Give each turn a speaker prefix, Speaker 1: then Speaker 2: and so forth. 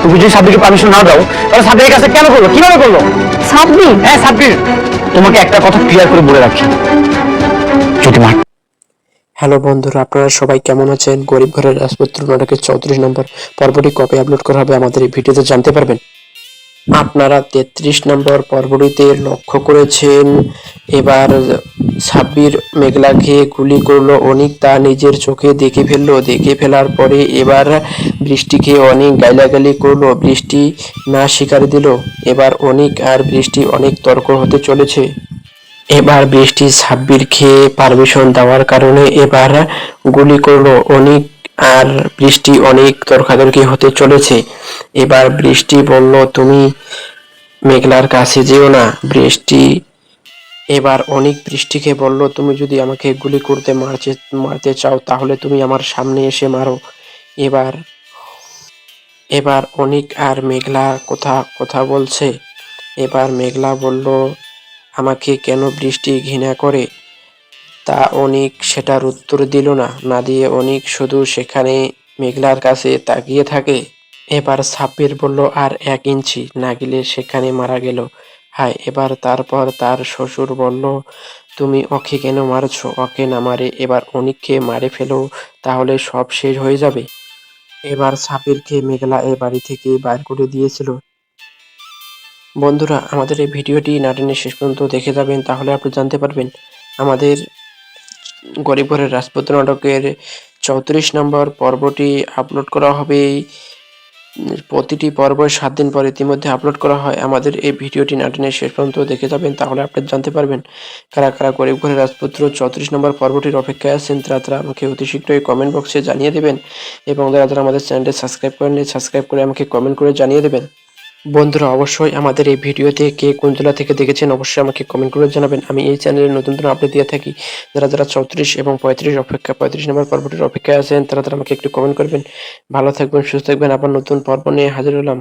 Speaker 1: তুমি যদি সাব্বিরকে পারমিশন না দাও তাহলে সাব্বিরের কাছে কেন করলো, কিভাবে করলো? সাব্বির? হ্যাঁ সাব্বির। তোমাকে একটা কথা ক্লিয়ার করে বলে রাখি, যদি মা।
Speaker 2: হ্যালো বন্ধুরা, আপনারা সবাই কেমন আছেন? গরিব ঘরের রাজপুত্র নাটকের 34 নম্বর পর্বটি কবে আপলোড করা হবে আমাদের এই ভিডিওতে জানতে পারবেন। আপনারা 33 নম্বর পর্বটিতে লক্ষ্য করেছেন, এবার সাব্বির মেঘলাকে গুলি করলো, অনিক তা নিজের চোখে দেখে ফেললো। দেখে ফেলার পরে এবার বৃষ্টিকে অনেক গালাগালি করলো, বৃষ্টি না স্বীকার দিল। এবার অনিক আর বৃষ্টি অনেক তর্ক হতে চলেছে। এবার বৃষ্টি সাব্বিরকে পারমিশন দেওয়ার কারণে এবার গুলি করলো অনিক, আর বৃষ্টি অনেক তর্কাতর্কি হতে চলেছে। এবার বৃষ্টি বলল, তুমি মেঘলার কাছে যেও না। বৃষ্টি এবার অনেক বৃষ্টিকে বলল, তুমি যদি আমাকে গুলি করতে মারতে চাও তাহলে তুমি আমার সামনে এসে মারো। এবার এবার অনিক আর মেঘলা কথা কথা বলছে। এবার মেঘলা বলল, আমাকে কেন বৃষ্টি ঘৃণা করে? তা অনিক সেটার উত্তর দিল না, না দিয়ে অনিক শুধু সেখানে মেঘলার কাছে তাকিয়ে থাকে। এবার সাব্বির বলল, আর 1 ইঞ্চি না গেলে সেখানে মারা গেল। হায়। এবার তারপর তার শ্বশুর বলল, তুমি ওকে কেন মারছো? ওকে না মারে এবার অনিককে মারে ফেলো, তাহলে সব শেষ হয়ে যাবে। এবার সাব্বিরকে মেঘলা এ বাড়ি থেকে বাইর করে দিয়েছিল। বন্ধুরা, আমাদের এই ভিডিওটি না টেনে শেষ পর্যন্ত দেখে যাবেন, তাহলে আপনি জানতে পারবেন আমাদের গরিব ঘরের রাজপুত্র নাটকের 34 নম্বর পর্বটি আপলোড করা হবে। প্রতিটি পর্ব 7 দিন পর ইতিমধ্যে আপলোড করা হয়। আমাদের এই ভিডিওটি না টেনে শেষ পর্যন্ত দেখে যাবেন, তাহলে আপনি জানতে পারবেন কারা কারা গরিব ঘরের রাজপুত্র 34 নম্বর পর্বটির অপেক্ষায় আছেন। তারা আমাকে অতি শীঘ্রই কমেন্ট বক্সে জানিয়ে দেবেন, এবং যারা আমাদের চ্যানেলটি সাবস্ক্রাইব করেননি সাবস্ক্রাইব করে আমাকে কমেন্ট করে জানিয়ে দেবেন। বন্ধুরা, অবশ্যই আমাদের এই ভিডিওতে কে কোন জেলা থেকে দেখেছেন অবশ্যই আমাকে কমেন্ট করে জানাবেন। আমি এই চ্যানেলে নতুন আপডেট দিয়ে থাকি। যারা 34 এবং 35 নম্বর পর্বটির অপেক্ষায় আছেন তারা আমাকে একটু কমেন্ট করবেন। ভালো থাকবেন, সুস্থ থাকবেন। আবার নতুন পর্ব নিয়ে হাজির হলাম।